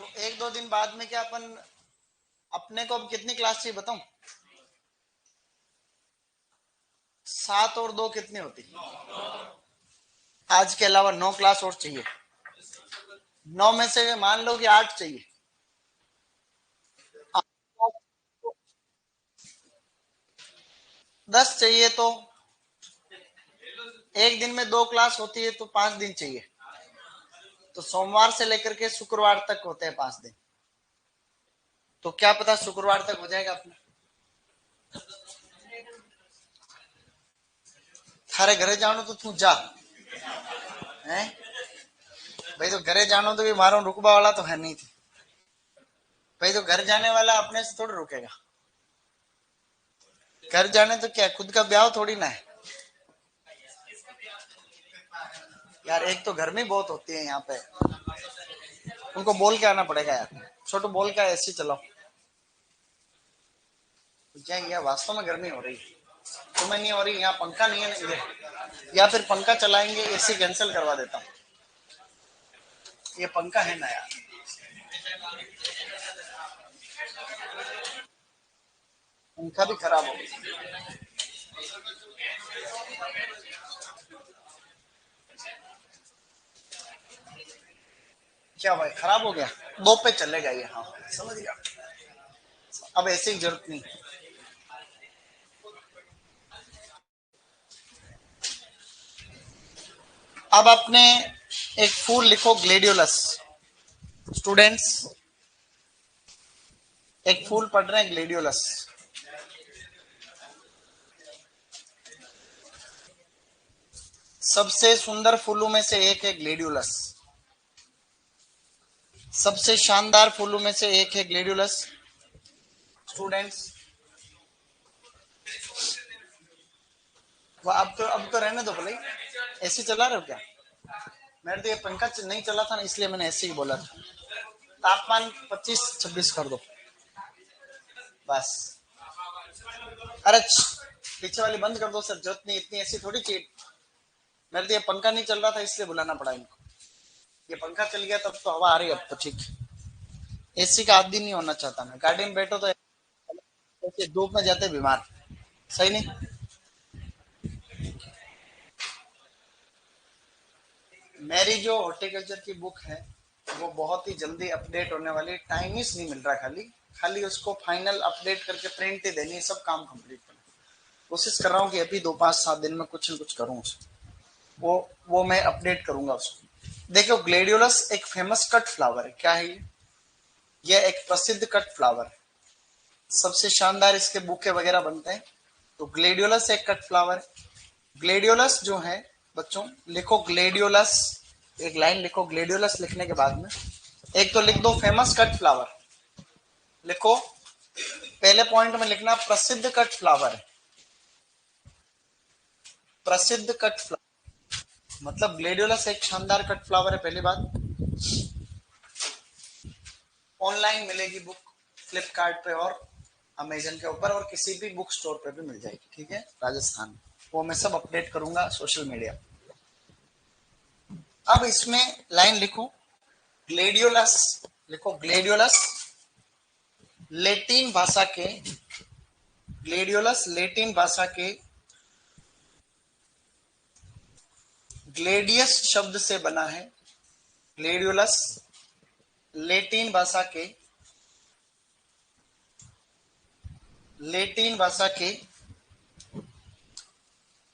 तो एक दो दिन बाद में क्या अपन अपने को अब कितनी क्लास चाहिए बताऊं? 7 और 2 कितनी होती? आज के अलावा 9 क्लास और चाहिए। 9 में से मान लो कि 8 चाहिए। 10 चाहिए तो एक दिन में 2 क्लास होती है तो 5 दिन चाहिए। तो सोमवार से लेकर के शुक्रवार तक होते हैं 5 दिन। तो क्या पता शुक्रवार तक हो जाएगा अपना। थारे घरे जानो तो तू जा है भाई। तो घरे जानो तो भी मारो रुकवा वाला तो है नहीं थी भाई। तो घर जाने वाला अपने से थोड़ी रुकेगा। घर जाने तो क्या खुद का ब्याह थोड़ी ना है यार। एक तो गर्मी बहुत होती है यहाँ पे। उनको बोल के आना पड़ेगा यार। छोटू बोल के एसी चलाओ। क्या यहाँ वास्तव में गर्मी हो रही है। तुम्हें नहीं हो रही? यहाँ पंखा नहीं है ना। या फिर पंखा चलाएंगे, एसी कैंसिल करवा देता हूँ। ये पंखा है ना यार। पंखा भी खराब हो गया। क्या भाई खराब हो गया? 2 पे चलेगा ये। हाँ समझ गया। अब ऐसी जरूरत नहीं। अब आपने एक फूल लिखो ग्लेडियोलस। स्टूडेंट्स एक फूल पढ़ रहे हैं ग्लेडियोलस। सबसे सुंदर फूलों में से एक है ग्लेडियोलस। सबसे शानदार फूलों में से एक है ग्लेडियोलस। स्टूडेंट्स अब तो रहने दो भले। एसी चला रहे हो क्या? मेरे तो ये पंखा नहीं चला था ना, इसलिए मैंने एसी ही बोला था। तापमान 25-26 कर दो बस। अरे पीछे वाली बंद कर दो सर। जरूरत नहीं, इतनी एसी थोड़ी चाहिए। मेरे तो ये पंखा नहीं चल रहा था इसलिए बुलाना पड़ा इनको। ये पंखा चल गया तब तो हवा आ रही है। अब तो ठीक। एसी का आदमी नहीं होना चाहता मैं। गाड़ी में बैठो तो धूप में जाते बीमार। सही नहीं। मेरी जो हॉर्टिकल्चर की बुक है वो बहुत ही जल्दी अपडेट होने वाली। टाइम ही नहीं मिल रहा। खाली खाली उसको फाइनल अपडेट करके प्रिंट ही देनी है। सब काम कंप्लीट करना। कोशिश कर रहा हूँ कि अभी 2-5-7 दिन में कुछ न कुछ करूँ उसको। वो मैं अपडेट करूंगा उसको। देखो ग्लेडियोलस एक फेमस कट फ्लावर है। क्या है ये? यह एक प्रसिद्ध कट फ्लावर है। सबसे शानदार इसके बुके वगैरह बनते हैं। तो ग्लेडियोलस एक कट फ्लावर है। ग्लेडियोलस जो है बच्चों, लिखो ग्लेडियोलस। एक लाइन लिखो ग्लेडियोलस। लिखने के बाद में एक तो लिख दो फेमस कट फ्लावर। लिखो पहले पॉइंट में लिखना प्रसिद्ध कट फ्लावर है। प्रसिद्ध कट फ्लावर मतलब ग्लेडियोलस एक शानदार कट फ्लावर है। पहली बात, ऑनलाइन मिलेगी बुक फ्लिपकार्ट पे और अमेजन के ऊपर और किसी भी बुक स्टोर पे भी मिल जाएगी। ठीक है, राजस्थान में। वो मैं सब अपडेट करूंगा सोशल मीडिया। अब इसमें लाइन लिखो ग्लेडियोलस। लिखो ग्लेडियोलस लेटिन भाषा के। ग्लेडियोलस लेटिन भाषा के ग्लेडियस शब्द से बना है। ग्लेडियोलस लेटिन भाषा के लेटिन भाषा के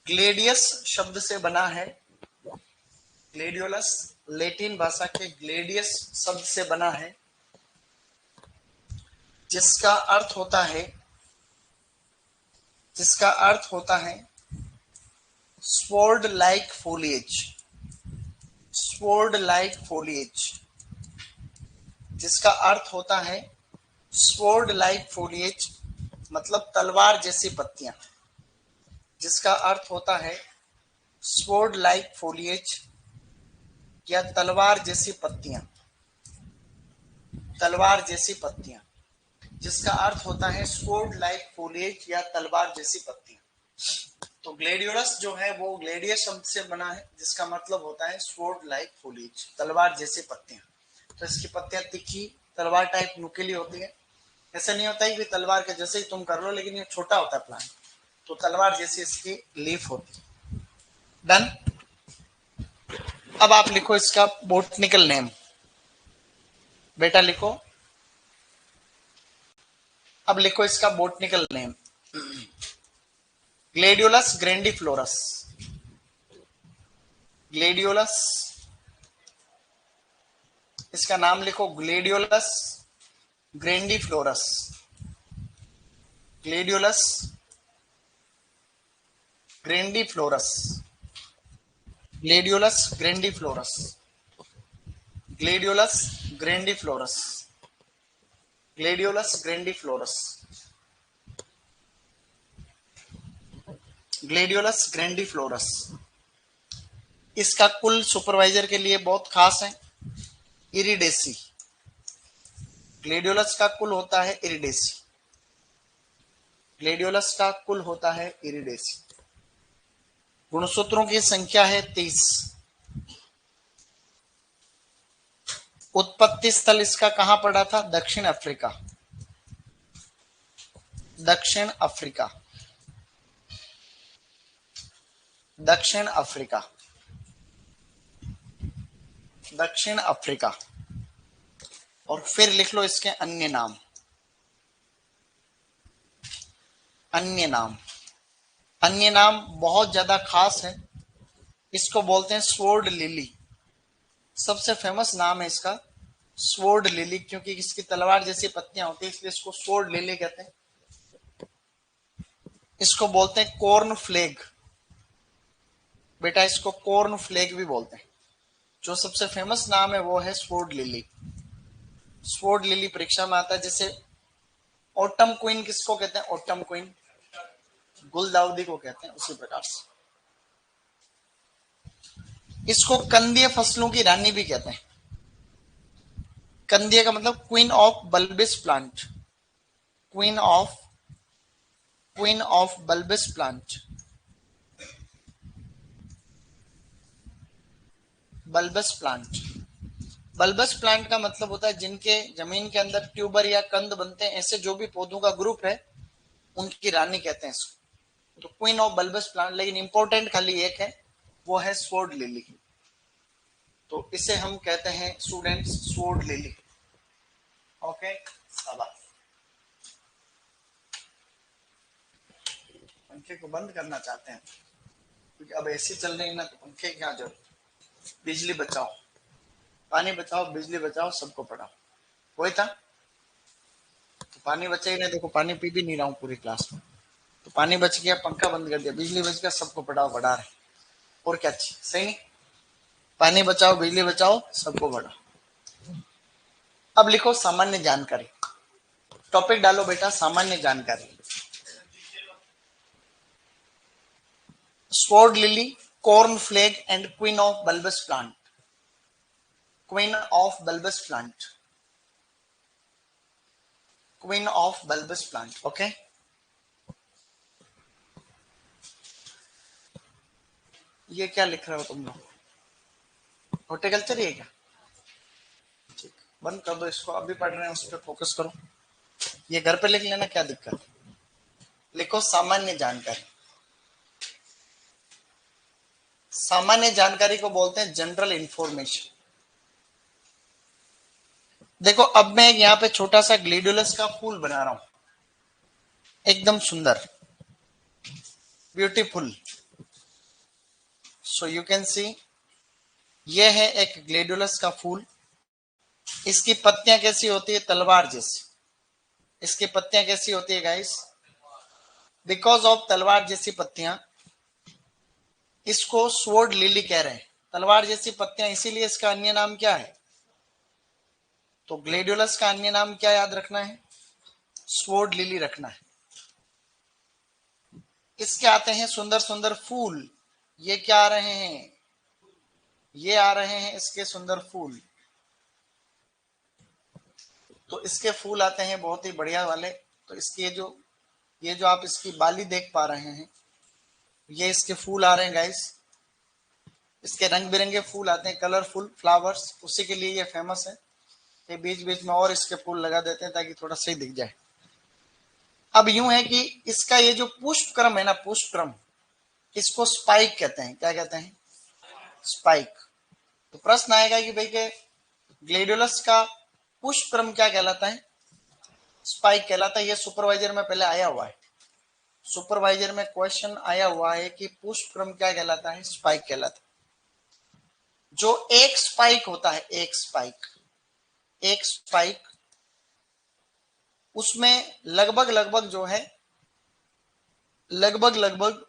ग्लेडियस शब्द से बना है। ग्लेडियोलस लेटिन भाषा के ग्लेडियस शब्द से बना है जिसका अर्थ होता है sword like foliage. Sword like foliage जिसका अर्थ होता है स्वॉर्ड लाइक फोलिएज मतलब तलवार जैसी पत्तियां। जिसका अर्थ होता है स्वॉर्ड लाइक फोलिएज या तलवार जैसी पत्तियां। तलवार जैसी पत्तियां जिसका अर्थ होता है स्वॉर्ड लाइक फोलिएज या तलवार जैसी पत्तियां। तो ग्लेडियोलस जो है वो ग्लेडियस शब्द से बना है जिसका मतलब होता है स्वॉर्ड लाइक फोलिएज, तलवार जैसी पत्तियां। तो इसकी पत्तियां तीखी तलवार टाइप नुकीली होती है। ऐसा नहीं होता है कि तलवार के जैसे ही तुम कर लो, लेकिन ये छोटा होता है प्लांट, तो तलवार जैसी इसकी लीफ होती है। डन। अब आप लिखो इसका बोटनिकल नेम। बेटा लिखो, अब लिखो इसका botanical name. Gladiolus grandiflorus. Gladiolus, इसका नाम लिखो gladiolus grandiflorus. Gladiolus grandiflorus. Gladiolus grandiflorus. Gladiolus grandiflorus. Gladiolus grandiflorus. Gladiolus grandiflorus. इसका कुल सुपरवाइजर के लिए बहुत खास है, इरिडेसी। ग्लेडियोलस का कुल होता है इरिडेसी। ग्लेडियोलस का कुल होता है इरिडेसी। गुणसूत्रों की संख्या है 30। उत्पत्ति स्थल इसका कहां पड़ा था? दक्षिण अफ्रीका। दक्षिण अफ्रीका। दक्षिण अफ्रीका। दक्षिण अफ्रीका। और फिर लिख लो इसके अन्य नाम। अन्य नाम, अन्य नाम बहुत ज्यादा खास है। इसको बोलते हैं स्वॉर्ड लिली। सबसे फेमस नाम है इसका स्वॉर्ड लिली, क्योंकि इसकी तलवार जैसी पत्तियां होती है, इसलिए इसको स्वॉर्ड लिली कहते हैं। इसको बोलते हैं कॉर्न फ्लेग। बेटा इसको कॉर्न फ्लेग भी बोलते हैं। जो सबसे फेमस नाम है वो है स्वॉर्ड लिली। स्वॉर्ड लिली परीक्षा में आता है। जैसे ऑटम क्वीन किसको कहते हैं? ऑटम क्वीन गुलदाउदी को कहते हैं, उसी प्रकार से इसको कंदीय फसलों की रानी भी कहते हैं। कंदीय का मतलब queen of bulbous plant. Queen of bulbous plant. Bulbous plant. Bulbous plant का मतलब होता है जिनके जमीन के अंदर ट्यूबर या कंद बनते हैं, ऐसे जो भी पौधों का ग्रुप है उनकी रानी कहते हैं इसको। तो क्वीन ऑफ बल्बस प्लांट, लेकिन इंपॉर्टेंट खाली एक है, वो है स्वॉर्ड लिली। तो इसे हम कहते हैं स्टूडेंट्स स्वॉर्ड लिली। ओके, पंखे को बंद करना चाहते हैं क्योंकि अब एसी चल रही है ना, तो पंखे क्या जरूरत। बिजली बचाओ, पानी बचाओ, बिजली बचाओ, सबको पढ़ाओ। वही था, तो पानी बचा ही नहीं। देखो पानी पी भी नहीं रहा हूँ पूरी क्लास में, तो पानी बच गया, पंखा बंद कर दिया, बिजली बच गया, सबको पढ़ाओ, बढ़ा रहे। और क्या चाहिए? सही नहीं? पानी बचाओ, बिजली बचाओ, सबको बढ़ाओ। अब लिखो सामान्य जानकारी। टॉपिक डालो बेटा, सामान्य जानकारी। Sword lily, corn flag and queen of bulbous plant. Queen of bulbous plant. Queen of bulbous plant. Okay, ये क्या लिख रहे हो तुम लोग? हॉर्टिकल्चर ही है क्या? ठीक, बंद कर दो इसको, अभी पढ़ रहे हैं उस पर फोकस करो। ये घर पे लिख लेना, क्या दिक्कत है। लिखो सामान्य जानकारी। सामान्य जानकारी को बोलते हैं जनरल इंफॉर्मेशन। देखो अब मैं यहाँ पे छोटा सा ग्लेडियोलस का फूल बना रहा हूं, एकदम सुंदर, beautiful. So you can see, ये है एक ग्लेडियोलस का फूल। इसकी पत्तियां कैसी होती है? तलवार जैसी। इसकी पत्तियां कैसी होती है गाइस? बिकॉज ऑफ तलवार जैसी पत्तियां, इसको स्वॉर्ड लिली कह रहे हैं। तलवार जैसी पत्तियां, इसीलिए इसका अन्य नाम क्या है? तो ग्लेडियोलस का अन्य नाम क्या याद रखना है? स्वॉर्ड लिली रखना है। इसके आते हैं सुंदर सुंदर फूल। ये क्या आ रहे हैं? ये आ रहे हैं इसके सुंदर फूल। तो इसके फूल आते हैं बहुत ही बढ़िया वाले। तो इसके ये जो आप इसकी बाली देख पा रहे हैं, ये इसके फूल आ रहे हैं गाइस। इसके रंग बिरंगे फूल आते हैं, कलरफुल फ्लावर्स, उसी के लिए ये फेमस है। ये बीच बीच में और इसके फूल लगा देते हैं ताकि थोड़ा सही दिख जाए। अब यूं है कि इसका ये जो पुष्प क्रम है ना, पुष्प क्रम, इसको स्पाइक कहते हैं। क्या कहते हैं? स्पाइक। तो प्रश्न आएगा कि भाई के ग्लेडियोलस का पुष्प क्रम क्या कहलाता है? स्पाइक कहलाता है। ये सुपरवाइजर में पहले आया हुआ है, सुपरवाइजर में क्वेश्चन आया हुआ है कि पुष्प क्रम क्या कहलाता है? स्पाइक कहलाता है। जो एक स्पाइक होता है, एक स्पाइक, एक स्पाइक, उसमें लगभग लगभग जो है, लगभग लगभग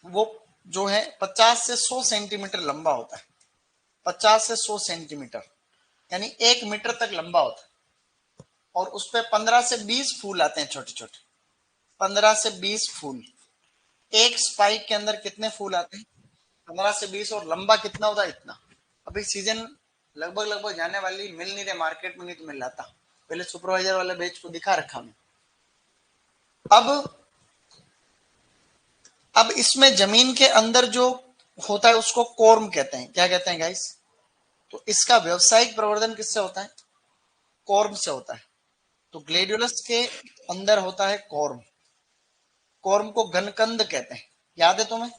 वो जो है 50 से 100 सेंटीमीटर लंबा होता है। 50 से 100 सेंटीमीटर यानी 1 मीटर तक लंबा होता है। और उस पर 15 से 20 फूल आते हैं, छोटे छोटे, 15 से 20 फूल। एक स्पाइक के अंदर कितने फूल आते हैं? 15 से 20। और लंबा कितना होता है? इतना। अभी सीजन लगभग लगभग जाने वाली, मिल नहीं रहे मार्केट में, नहीं तो मिल जाता। पहले सुपरवाइजर वाले बेच को दिखा रखा मैं। अब इसमें जमीन के अंदर जो होता है उसको कॉर्म कहते हैं। क्या कहते हैं गाइस? तो इसका व्यवसायिक प्रवर्धन किससे होता है? कॉर्म से होता है। तो ग्लेडियोलस के अंदर होता है कॉर्म। कॉर्म को घनकंद कहते हैं, याद है तुम्हें?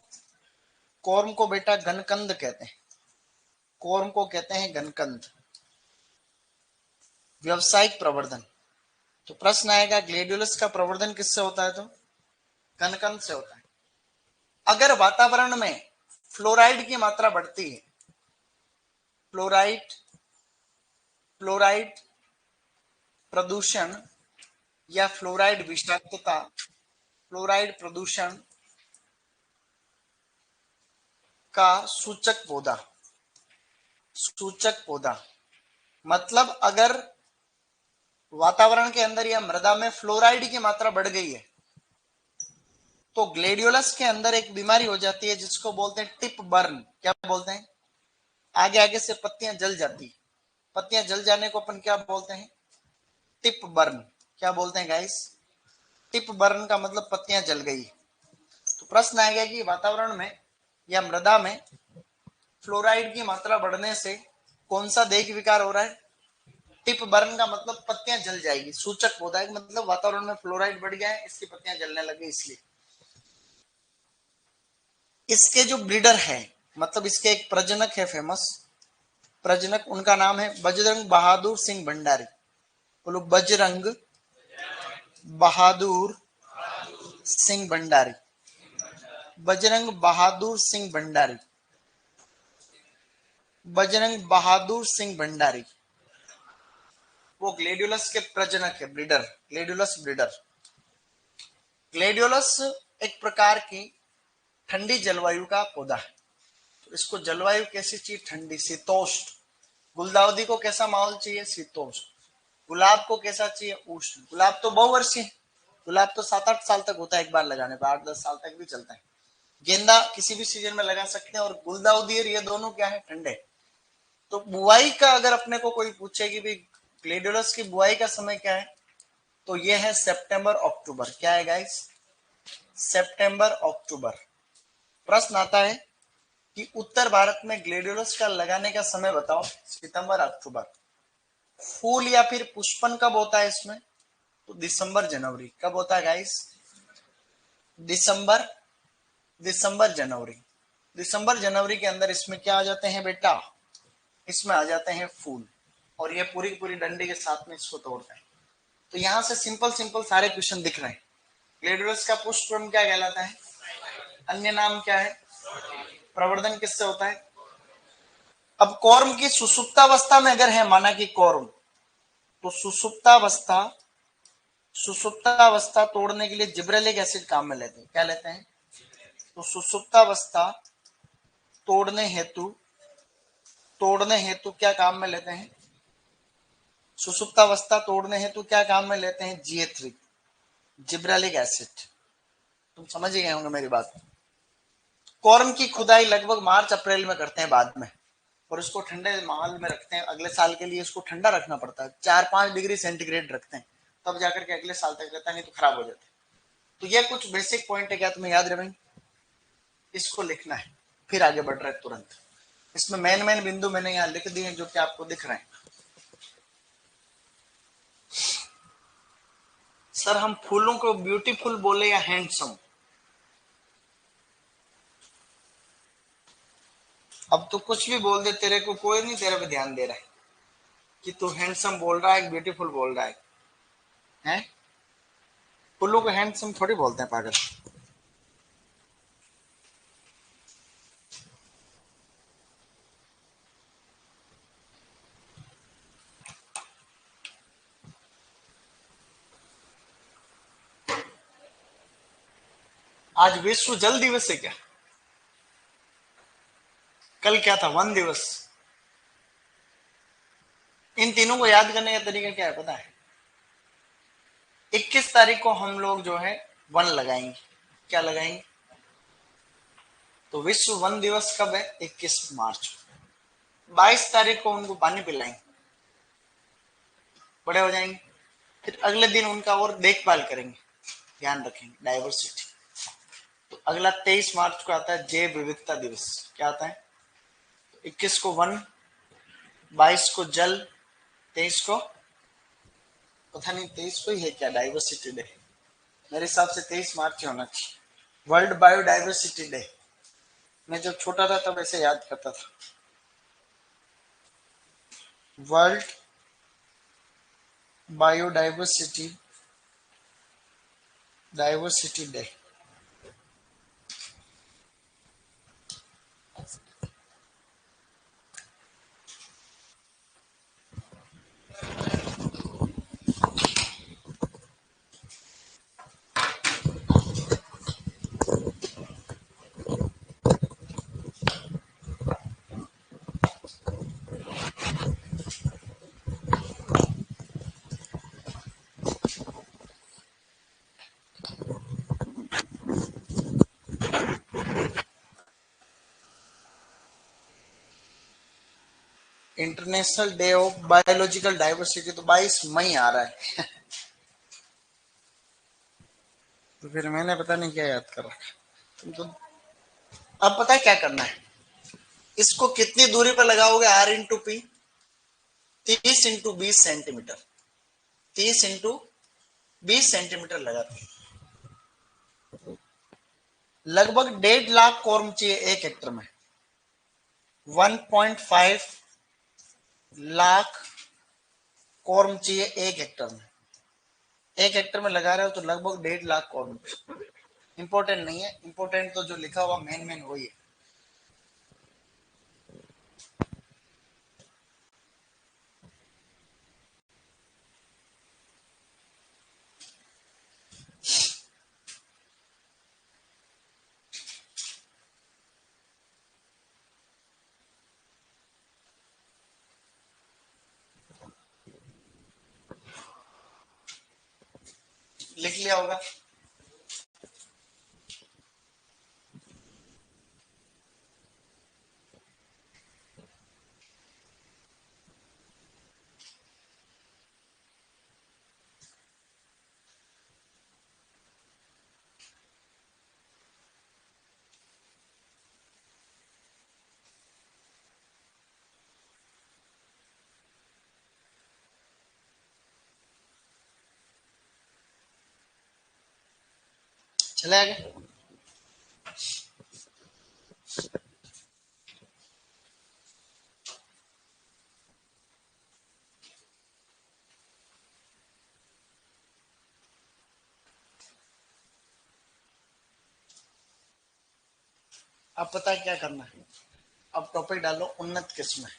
कॉर्म को बेटा घनकंद कहते हैं, कॉर्म को कहते हैं घनकंद। व्यवसायिक प्रवर्धन। तो प्रश्न आएगा ग्लेडियोलस का प्रवर्धन किससे होता है? तो घनकंद से होता है। अगर वातावरण में फ्लोराइड की मात्रा बढ़ती है, फ्लोराइड फ्लोराइड प्रदूषण या फ्लोराइड विषाक्तता, फ्लोराइड प्रदूषण का सूचक पौधा, सूचक पौधा मतलब अगर वातावरण के अंदर या मृदा में फ्लोराइड की मात्रा बढ़ गई है तो ग्लेडियोलस के अंदर एक बीमारी हो जाती है जिसको बोलते हैं टिप बर्न। क्या बोलते हैं? आगे आगे से पत्तियां जल जाती, पत्तियां जल जाने को अपन क्या बोलते हैं? Tip burn. क्या बोलते हैं गाइस? टिप बर्न का मतलब पत्तियां जल गई। तो प्रश्न आएगा कि वातावरण में या मृदा में फ्लोराइड की मात्रा बढ़ने से कौन सा देह विकार हो रहा है? टिप बर्न का मतलब पत्तियां जल जाएगी, सूचक पौधा है, मतलब वातावरण में फ्लोराइड बढ़ गया है, इसकी पत्तियां जलने लगी इसलिए। इसके जो ब्रीडर है, मतलब इसके एक प्रजनक है फेमस प्रजनक, उनका नाम है बजरंग बहादुर सिंह भंडारी। बोलो बजरंग बहादुर सिंह भंडारी, बजरंग बहादुर सिंह भंडारी, बजरंग बहादुर सिंह भंडारी। वो ग्लेडियोलस के प्रजनक है, ब्रीडर, ग्लेडियोलस ब्रीडर। ग्लेडियोलस एक प्रकार की ठंडी जलवायु का पौधा है। तो इसको जलवायु कैसी चाहिए? ठंडी, शीतोष्ण। गुलदाउदी को कैसा माहौल चाहिए? शीतोष्ण। गुलाब को कैसा चाहिए? उष्ण। गुलाब तो बहुवर्षीय, गुलाब तो 7-8 साल तक होता है, एक बार लगाने पर 8-10 साल तक भी चलता है। गेंदा किसी भी सीजन में लगा सकते हैं। और गुलदाउदी ये दोनों क्या है? ठंडे। तो बुआई का अगर अपने को कोई पूछे कि भाई ग्लेडियोलस की बुआई का समय क्या है, तो ये है सितंबर अक्टूबर। क्या है गाइस? सितंबर अक्टूबर। प्रश्न आता है कि उत्तर भारत में ग्लेडियोलस का लगाने का समय बताओ। सितंबर अक्टूबर। फूल या फिर पुष्पन कब होता है इसमें? तो दिसंबर जनवरी। कब होता है गाइस? दिसंबर दिसंबर जनवरी। दिसंबर जनवरी के अंदर इसमें क्या आ जाते हैं बेटा? इसमें आ जाते हैं फूल। और ये पूरी पूरी डंडी के साथ में इसको तोड़ते हैं। तो यहां से सिंपल सिंपल सारे क्वेश्चन दिख रहे हैं। ग्लेडियोलस का पुष्प क्रम क्या कहलाता है? अन्य नाम क्या है? प्रवर्धन किससे होता है? अब कॉर्म की सुसुप्तावस्था में अगर है, माना कि कॉर्म, तो सुसुप्तावस्था तोड़ने के लिए जिब्रेलिक एसिड काम में लेते हैं। क्या लेते हैं? तो सुसुप्तावस्था तोड़ने हेतु क्या काम में लेते हैं? सुसुप्तावस्था तोड़ने हेतु क्या काम में लेते हैं? GA3, gibberellic acid. तुम समझ ही गए होंगे मेरी बात। कॉर्म की खुदाई लगभग मार्च अप्रैल में करते हैं बाद में, और उसको ठंडे माहौल में रखते हैं। अगले साल के लिए इसको ठंडा रखना पड़ता है, 4-5 डिग्री सेंटीग्रेड रखते हैं, तब जाकर के अगले साल तक रहता है, नहीं तो खराब हो जाता है। तो ये कुछ बेसिक पॉइंट है, क्या तुम्हें याद रहे? इसको लिखना है, फिर आगे बढ़ रहे हैं तुरंत। इसमें मेन मेन बिंदु मैंने यहाँ लिख दिए जो कि आपको दिख रहे हैं। सर हम फूलों को ब्यूटीफुल बोले या हैंडसम? अब तो कुछ भी बोल दे, तेरे को कोई नहीं तेरे पे ध्यान दे रहा है कि तू हैंडसम बोल रहा है ब्यूटीफुल बोल रहा है। हैं? फूलों को हैंडसम थोड़ी बोलते हैं पागल। आज विश्व जल दिवस है क्या? कल क्या था? वन दिवस। इन तीनों को याद करने का तरीका क्या है पता है? 21 तारीख को हम लोग जो है वन लगाएंगे। क्या लगाएंगे? तो विश्व वन दिवस कब है? 21 मार्च। 22 तारीख को उनको पानी पिलाएंगे, बड़े हो जाएंगे। फिर अगले दिन उनका और देखभाल करेंगे, ध्यान रखेंगे, डाइवर्सिटी। तो अगला 23 मार्च को आता है जैव विविधता दिवस। क्या आता है? 21 को वन, 22 को जल, 23 को पता नहीं 23 को ही है क्या डाइवर्सिटी डे। मेरे हिसाब से 23 मार्च ही होना चाहिए, वर्ल्ड बायोडाइवर्सिटी डे। मैं जब छोटा था तब ऐसे याद करता था, world biodiversity diversity day. International day of biological diversity तो 22 मई आ रहा है। तो फिर मैंने पता नहीं क्या याद कर रखा। तुम तो अब पता है क्या करना है, इसको कितनी दूरी पर लगाओगे? R×P, 30×20 centimetre. 30×20 सेंटीमीटर लगाते हैं। लगभग 1.5 लाख कॉर्म चाहिए 1 हेक्टर में। 1.5 लाख कॉर्म चाहिए 1 हेक्टर में। 1 हेक्टर में लगा रहे हो तो लगभग 1.5 लाख कॉर्म। इंपॉर्टेंट नहीं है, इंपॉर्टेंट तो जो लिखा हुआ मेन मेन वही है। लिख लिया होगा। चले आगे। अब पता है क्या करना है? अब टॉपिक डालो उन्नत किस्में।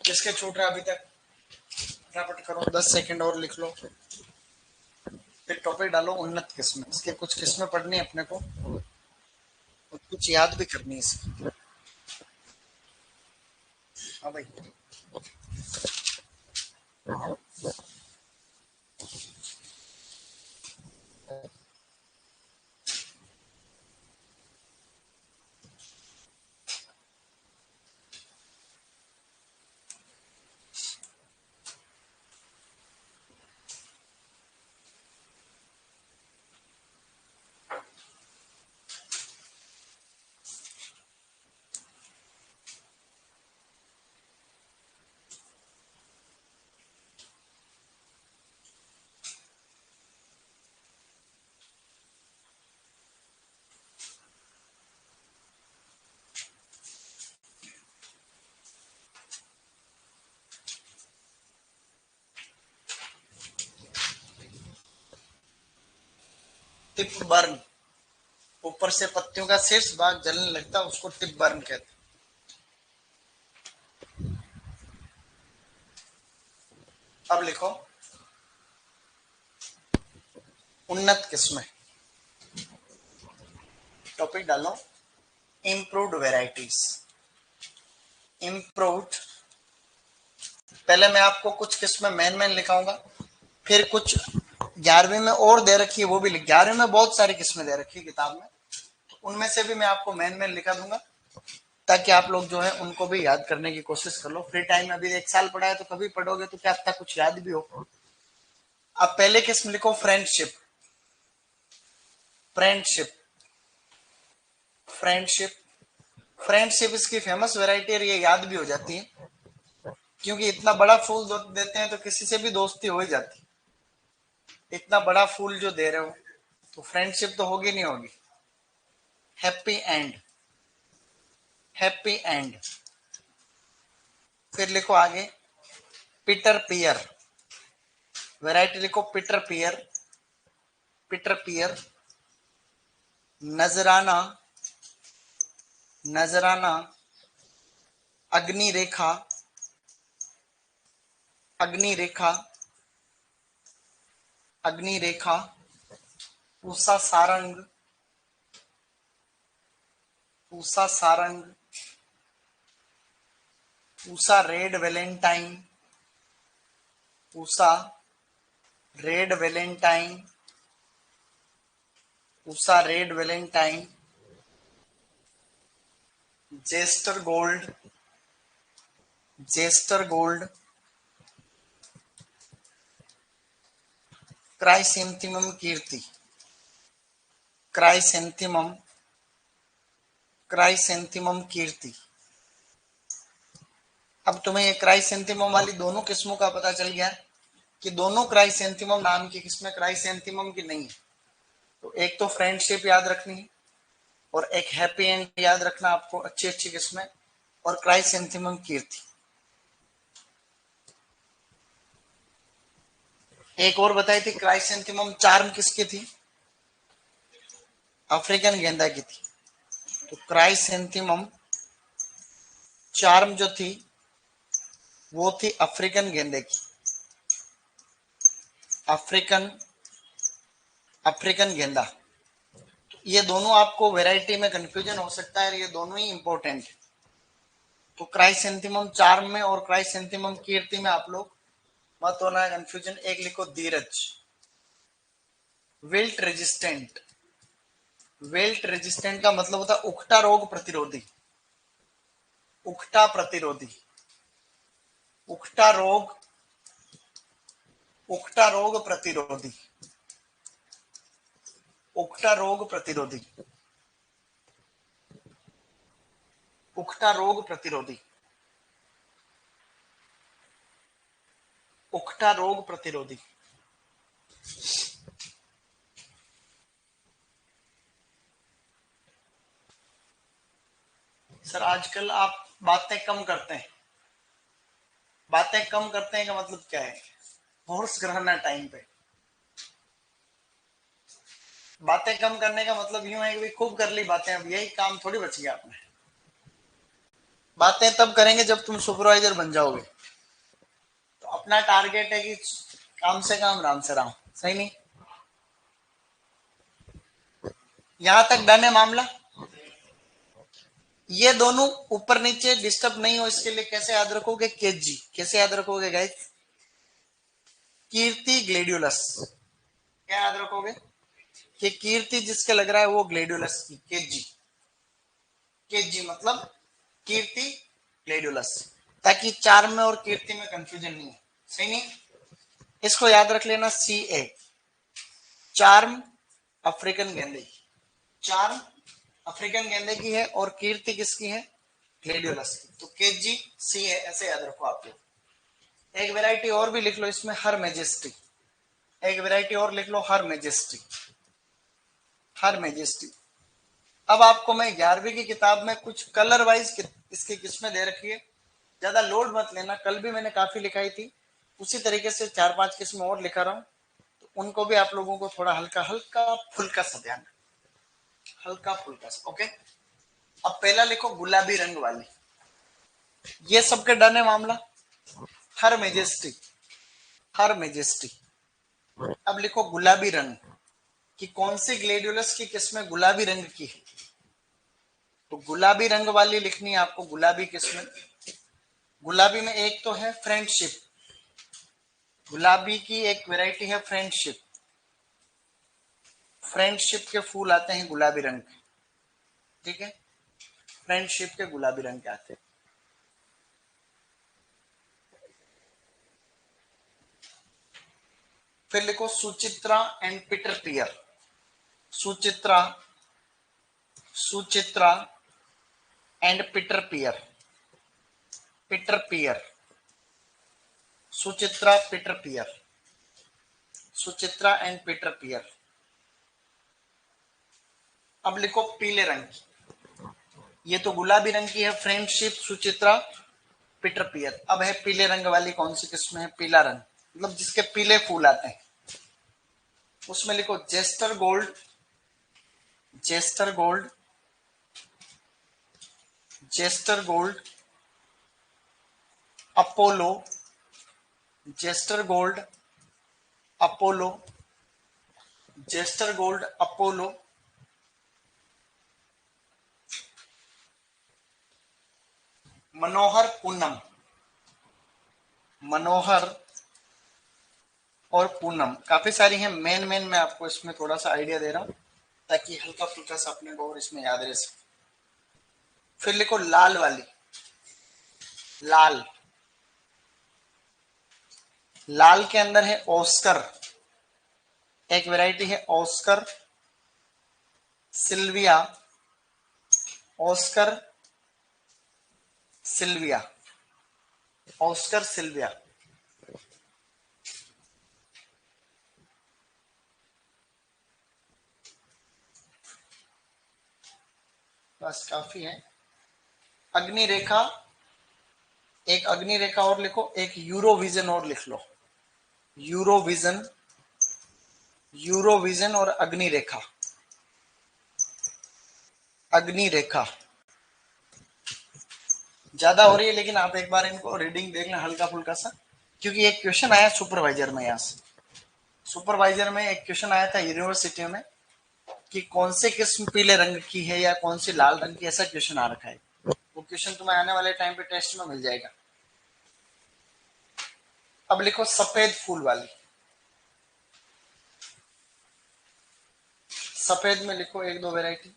किसके छूट रहा है अभी तक? फटाफट करो, 10 सेकंड और लिख लो। फिर टॉपिक डालो उन्नत किस्में। इसके कुछ किस्में पढ़नी है अपने को और कुछ याद भी करनी है इसकी। हाँ भाई। टिप बर्न, ऊपर से पत्तियों का शीर्ष भाग जलने लगता है, उसको टिप बर्न कहते हैं। अब लिखो उन्नत किस्में, टॉपिक डालो इम्प्रूव्ड वेराइटीज। इम्प्रूव्ड, पहले मैं आपको कुछ किस्में मेन लिखाऊंगा, फिर कुछ 11वीं में और दे रखी है वो भी लिख, 11वीं में बहुत सारी किस्में दे रखी है किताब में, तो उनमें से भी मैं आपको मेन लिखा दूंगा, ताकि आप लोग जो है उनको भी याद करने की कोशिश कर लो। फ्री टाइम में अभी 1 साल पढ़ा है तो कभी पढ़ोगे तो क्या पता कुछ याद भी हो। अब पहले किस्म लिखो फ्रेंडशिप। फ्रेंडशिप, फ्रेंडशिप, फ्रेंडशिप इसकी फेमस वैरायटी है, ये याद भी हो जाती है, क्योंकि इतना बड़ा फूल देते हैं तो किसी से भी दोस्ती हो ही जाती। इतना बड़ा फूल जो दे रहे हो तो फ्रेंडशिप तो होगी नहीं होगी। Happy end, happy end. फिर लिखो आगे पीटर पियर, वैरायटी लिखो Peter Pear. Peter Pear, Nazrana, Nazrana, Agni Rekha, Agni Rekha, Agni Rekha, Pusa Sarang, Pusa Sarang, Pusa red valentine, Pusa red valentine, Pusa red valentine, jester gold, jester gold, chrysanthemum Kirti, chrysanthemum, chrysanthemum Kirti. अब तुम्हें ये क्राइसेंथेमम वाली दोनों किस्मों का पता चल गया कि दोनों क्राइसेंथेमम नाम की किस्में क्राइसेंथेमम की नहीं है। तो एक तो फ्रेंडशिप याद रखनी है, और एक हैप्पी एंड याद रखना आपको, अच्छी अच्छी किस्में, और क्राइसेंथेमम कीर्ति। एक और बताई थी क्राइसेंथेमम चार्म किसकी थी? अफ्रीकन गेंदा की थी। तो क्राइसेंथेमम चार्म जो थी वो थी अफ्रीकन गेंदे की, अफ्रीकन, अफ्रीकन गेंदा। तो ये दोनों आपको वैरायटी में कंफ्यूजन हो सकता है, ये दोनों ही इंपॉर्टेंट है। तो क्राइसेंथेमम चार्म में और क्राइसेंथेमम कीर्ति में आप लोग मत होना है कंफ्यूजन। एक लिखो धीरज, विल्ट रेजिस्टेंट। विल्ट रेजिस्टेंट का मतलब होता है उकटा रोग प्रतिरोधी, उकटा प्रतिरोधी, उकटा रोग, उकटा रोग प्रतिरोधी, उकटा रोग प्रतिरोधी, उकटा रोग प्रतिरोधी, उकटा रोग प्रतिरोधी। सर आजकल आप बातें कम करते हैं, बातें कम करते हैं का मतलब क्या है? होर्स ग्रहण टाइम पे बातें कम करने का मतलब यूं है कि खूब कर ली बातें, अब यही काम थोड़ी बच गया आपने। बातें तब करेंगे जब तुम सुपरवाइजर बन जाओगे, तो अपना टारगेट है कि काम से काम राम से राम, सही नहीं? यहां तक डन है मामला। ये दोनों ऊपर नीचे डिस्टर्ब नहीं हो इसके लिए कैसे याद रखोगे? केजी, कैसे याद रखोगे गाइस? कीर्ति ग्लेडियोलस, क्या याद रखोगे? कि कीर्ति जिसके लग रहा है वो ग्लेडियोलस की, केजी, केजी मतलब कीर्ति ग्लेडियोलस, ताकि चार्म में और कीर्ति में कंफ्यूजन नहीं है, सही नहीं? इसको याद रख लेना, सी ए, चार्म अफ्रीकन गेंदे की, चार्म अफ्रीकन गेंदे की है और कीर्ति किसकी है? ग्लेडियोलस की। तो केजी सी है, ऐसे याद रखो आप लोग। एक वैरायटी और भी लिख लो इसमें, हर मेजेस्टी, एक वैरायटी और लिख लो, हर मेजेस्टी, हर मेजेस्टी। अब आपको मैं 11वीं की किताब में कुछ कलर वाइज इसकी किस्में दे रखी है, ज्यादा लोड मत लेना, कल भी मैंने काफी लिखाई थी, उसी तरीके से 4-5 किस्में और लिखा रहा हूं, तो उनको भी आप लोगों को थोड़ा हल्का हल्का फुल्का सा ध्यान, हल्का फुल्का सा। ओके, अब पहला लिखो गुलाबी रंग वाली, ये सबके डन है मामला। हर मेजेस्टी, हर मेजेस्टी। अब लिखो गुलाबी रंग कि कौन सी ग्लेडियोलस की किस्में गुलाबी रंग की है। तो गुलाबी रंग वाली लिखनी है आपको, गुलाबी किस्में। गुलाबी में एक तो है फ्रेंडशिप, गुलाबी की एक वैरायटी है फ्रेंडशिप। फ्रेंडशिप के फूल आते हैं गुलाबी रंग के, ठीक है, फ्रेंडशिप के गुलाबी रंग के आते हैं। फिर लिखो Suchitra and Peter Pear. Suchitra, Suchitra and Peter Pear, Peter Pear, Suchitra Peter Pear, Suchitra and Peter Pear. अब लिखो पीले रंग की, ये तो गुलाबी रंग की है फ्रेंडशिप, सुचित्रा पीटर पियर। अब है पीले रंग वाली, कौन सी किस्म है, पीला रंग, मतलब जिसके पीले फूल आते हैं। उसमें लिखो jester gold, jester gold, jester gold, Apollo, jester gold, Apollo, jester gold, Apollo, Manohar Poonam, Manohar और पूनम काफी सारी हैं। मेन मेन मैं आपको इसमें थोड़ा सा आइडिया दे रहा हूं ताकि हल्का फुल्का सा अपने को और इसमें याद रह सके। फिर लिखो लाल वाली, लाल, लाल के अंदर है ऑस्कर, एक वैरायटी है Oscar Sylvia, Oscar Sylvia, Oscar Sylvia. बस काफी है। अग्नि रेखा, एक अग्नि रेखा और लिखो, एक यूरोविजन और लिख लो, यूरोविजन, यूरोविजन और अग्नि रेखा, अग्नि रेखा। ज्यादा हो रही है लेकिन आप एक बार इनको रीडिंग देख लें हल्का फुल्का सा, क्योंकि एक क्वेश्चन आया सुपरवाइजर में, यहाँ से सुपरवाइजर में एक क्वेश्चन आया था यूनिवर्सिटी में कि कौन से किस्म पीले रंग की है या कौन सी लाल रंग की, ऐसा क्वेश्चन आ रखा है। वो क्वेश्चन तुम्हें आने वाले टाइम पे टेस्ट में मिल जाएगा। अब लिखो सफेद फूल वाली, सफेद में लिखो एक दो वेराइटी।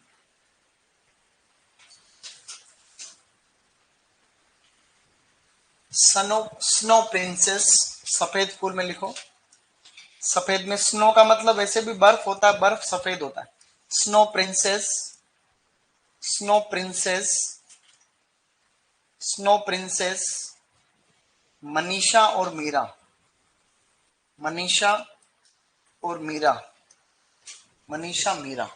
स्नो, स्नो प्रिंसेस, सफेद फूल में लिखो। सफेद में स्नो का मतलब वैसे भी बर्फ होता है, बर्फ सफेद होता है। Snow princess, snow princess, snow princess, Manisha और मीरा, मनीषा और मीरा, मनीषा मीरा।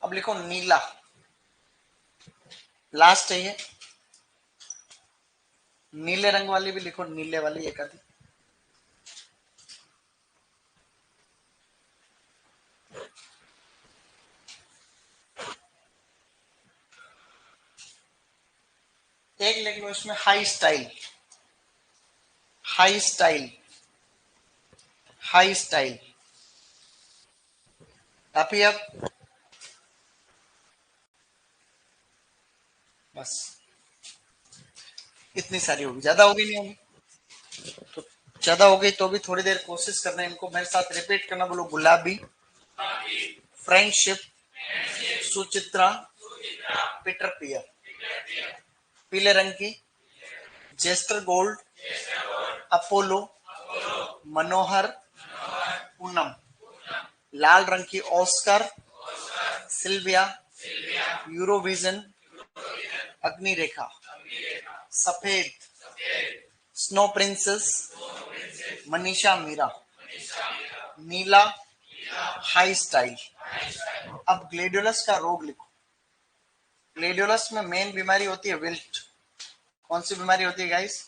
अब लिखो नीला, लास्ट है ये, नीले रंग वाली भी लिखो, नीले वाली एक आधी। एक लिख लो इसमें high style, high style, high style. काफी। अब बस इतनी सारी होगी, ज्यादा होगी नहीं होगी तो, ज्यादा हो गई तो भी थोड़ी देर कोशिश करना, इनको मेरे साथ रिपीट करना। बोलो गुलाबी, फ्रेंडशिप, सुचित्रा, पीटर पियर, पीले रंग की gesture gold, Apollo, Manohar, Poonam, लाल रंग की ऑस्कर सिल्विया, यूरोविजन, अग्नि रेखा, सफेद स्नो प्रिंसेस, मनीषा मीरा, नीला हाई स्टाइल। अब ग्लेडियोलस का रोग लिखो। ग्लेडियोलस में मेन बीमारी होती है विल्ट। कौन सी बीमारी होती है गाइस?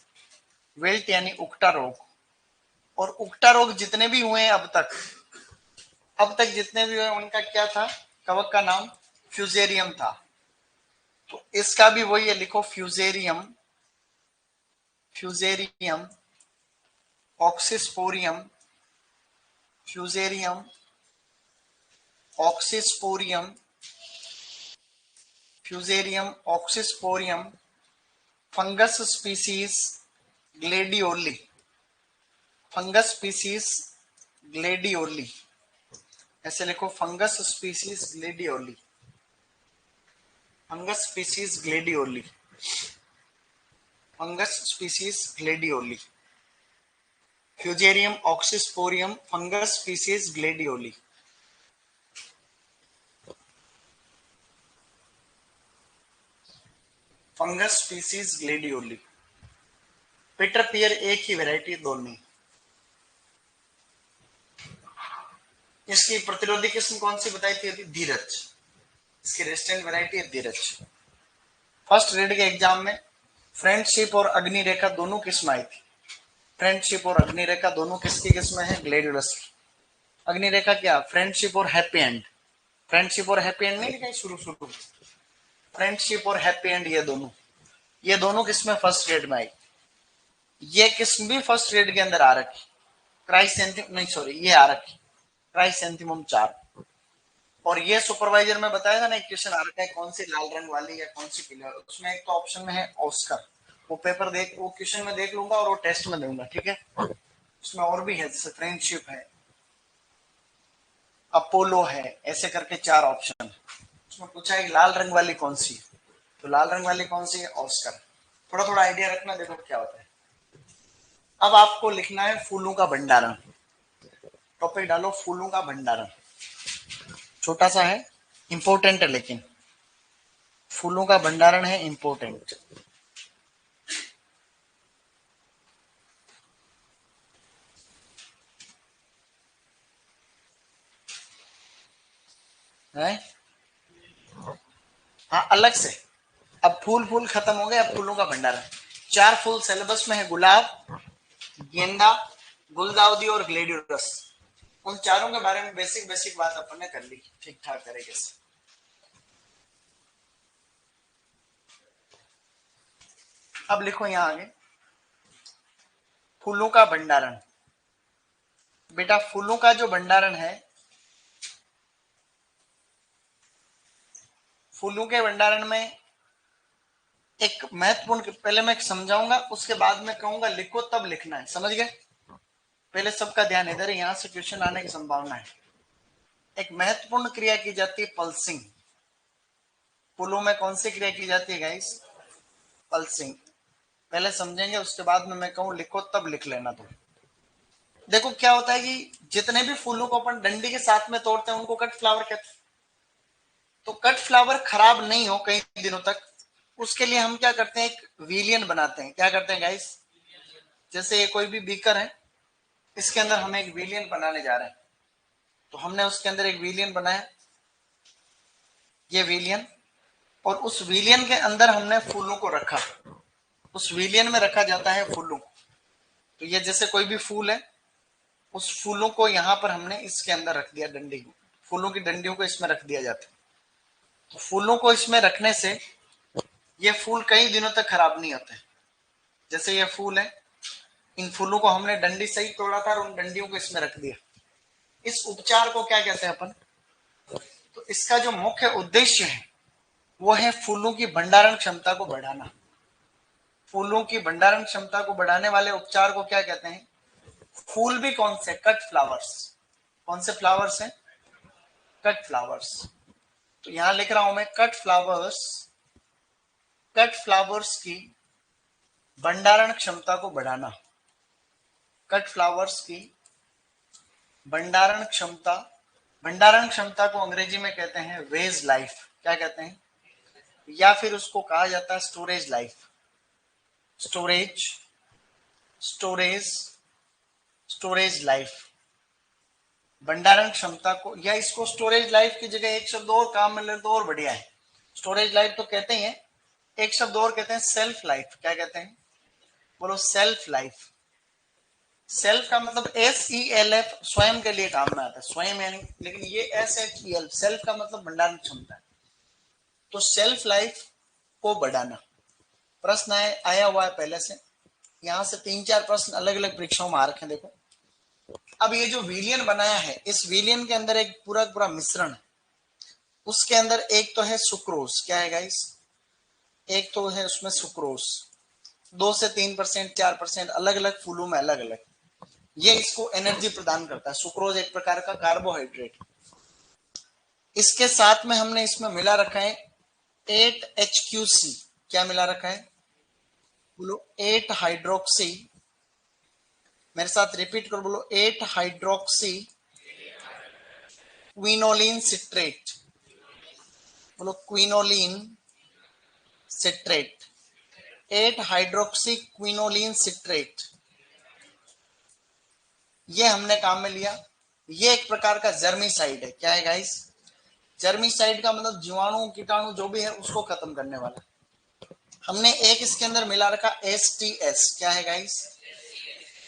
विल्ट यानी उकटा रोग, और उकटा रोग जितने भी हुए हैं अब तक जितने भी हुए उनका क्या था, कवक का नाम फ्यूजेरियम था। तो इसका भी वही है, लिखो fusarium, fusarium oxysporum, fusarium oxysporum, fusarium oxysporum, fungus species gladioli, fungus species gladioli, ऐसे लिखो fungus species gladioli, fungus species gladioli, fungus species gladioli, fusarium oxysporum fungus species gladioli. Fungus species gladioli. Peter Pear एक ही variety, दो नहीं। इसकी प्रतिरोधी किस्म कौन सी बताई थी? धीरज। इसकी रेजिस्टेंट वैरायटी है धीरज। फर्स्ट ग्रेड के एग्जाम में फ्रेंडशिप और अग्निरेखा दोनों किस्म आई थी। फ्रेंडशिप और अग्निरेखा दोनों किसकी किस्म है? ग्लेडियोलस की। अग्निरेखा क्या? फ्रेंडशिप और हैप्पी एंड। फ्रेंडशिप और हैप्पी एंड नहीं लिखा शुरू शुरू, फ्रेंडशिप और हैप्पी एंड, ये दोनों किस्में फर्स्ट ग्रेड में आई। ये किस्म भी फर्स्ट ग्रेड के अंदर आ रखी। क्राइसेंथेमम नहीं, सॉरी, ये आ रखी क्राइसेंथेमम 4। और ये सुपरवाइजर में बताया था ना, एक क्वेश्चन आ रखा है कौन सी लाल रंग वाली या कौन सी पीले, उसमें एक तो ऑप्शन में है ऑस्कर। वो पेपर देख, वो क्वेश्चन में देख लूंगा और वो टेस्ट में दूंगा, ठीक है। उसमें और भी है, जैसे फ्रेंडशिप है, अपोलो है, ऐसे करके 4 ऑप्शन। उसमें पूछा है लाल रंग वाली कौन सी, तो लाल रंग वाली कौन सी है? ऑस्कर। थोड़ा थोड़ा आइडिया रखना, देखो क्या होता है। अब आपको लिखना है फूलों का भंडारण। टॉपिक डालो फूलों का भंडारण, छोटा सा है, इंपॉर्टेंट है, लेकिन फूलों का भंडारण है इंपॉर्टेंट। है हाँ, अलग से। अब फूल खत्म हो गए, अब फूलों का भंडारण। 4 फूल सिलेबस में है, गुलाब, गेंदा, गुलदाउदी और ग्लेडियोलस। उन चारों के बारे में बेसिक बेसिक बात अपन ने कर ली ठीक ठाक तरीके से। अब लिखो यहां आगे, फूलों का भंडारण। बेटा फूलों का जो भंडारण है, फूलों के भंडारण में एक महत्वपूर्ण, पहले मैं समझाऊंगा, उसके बाद में कहूंगा लिखो, तब लिखना है, समझ गए? पहले सबका ध्यान इधर है, यहां से क्वेश्चन आने की संभावना है। एक महत्वपूर्ण क्रिया की जाती है पल्सिंग। फूलों में कौन सी क्रिया की जाती है गाइस? पल्सिंग। पहले समझेंगे, उसके बाद में मैं कहूं लिखो, तब लिख लेना। तो देखो क्या होता है कि जितने भी फूलों को अपन डंडी के साथ में तोड़ते हैं उनको कट फ्लावर कहते हैं। तो कट फ्लावर खराब नहीं हो कई दिनों तक, उसके लिए हम क्या करते हैं, एक विलियन बनाते हैं। क्या करते हैं गाइस? जैसे ये कोई भी बीकर है, इसके अंदर हम एक विलियन बनाने जा रहे हैं, तो हमने उसके अंदर एक विलियन बनाया, ये विलियन, और उस विलियन के अंदर हमने फूलों को रखा। उस विलियन में रखा जाता है फूलों को। तो ये जैसे कोई भी फूल है, उस फूलों को यहाँ पर हमने इसके अंदर रख दिया, डंडी को, फूलों की डंडियों को इसमें रख दिया जाता है। तो फूलों को इसमें रखने से ये फूल कई दिनों तक खराब नहीं होते। जैसे ये फूल है, इन फूलों को हमने डंडी सही तोड़ा था और उन डंडियों को इसमें रख दिया। इस उपचार को क्या कहते हैं अपन? तो इसका जो मुख्य उद्देश्य है वो है फूलों की भंडारण क्षमता को बढ़ाना। फूलों की भंडारण क्षमता को बढ़ाने वाले उपचार को क्या कहते हैं? फूल भी कौन से? Cut flowers. कौन से फ्लावर्स हैं? Cut flowers. तो यहां लिख रहा हूं मैं कट फ्लावर्स, कट फ्लावर्स की भंडारण क्षमता को बढ़ाना। कट फ्लावर्स की भंडारण क्षमता, भंडारण क्षमता को अंग्रेजी में कहते हैं वेज लाइफ। क्या कहते हैं? या फिर उसको कहा जाता है storage life. Storage, storage, storage life, भंडारण क्षमता को, या इसको स्टोरेज लाइफ की जगह एक शब्द और काम में ले तो और बढ़िया है। स्टोरेज लाइफ तो कहते ही है, एक शब्द और कहते हैं सेल्फ लाइफ। क्या कहते हैं? बोलो सेल्फ लाइफ। सेल्फ का मतलब SELF, स्वयं के लिए काम में आता है, स्वयं यानी, लेकिन ये SHEL, सेल्फ का मतलब भंडारण क्षमता है। तो सेल्फ लाइफ को बढ़ाना प्रश्न आया हुआ है पहले से। यहां से 3-4 प्रश्न अलग अलग परीक्षाओं में आ रखे हैं। देखो अब ये जो विलियन बनाया है, इस विलियन के अंदर एक पूरा पूरा मिश्रण है। उसके अंदर एक तो है सुक्रोज, क्या है गाइस, एक तो है उसमें सुक्रोज, 2 से 3%, 4%, अलग अलग फूलों में अलग अलग, ये इसको एनर्जी प्रदान करता है। सुक्रोज एक प्रकार का कार्बोहाइड्रेट। इसके साथ में हमने इसमें मिला रखा है 8HQC, क्या मिला रखा है, बोलो 8 हाइड्रोक्सी, मेरे साथ रिपीट करो, बोलो 8 हाइड्रोक्सी क्विनोलिन सिट्रेट, बोलो quinoline citrate, 8 hydroxy quinoline citrate, ये हमने काम में लिया। ये एक प्रकार का जर्मीसाइड है, क्या है गाइस, जर्मीसाइड का मतलब जीवाणु कीटाणु जो भी है उसको खत्म करने वाला। हमने एक इसके अंदर मिला रखा STS, क्या है गाइस,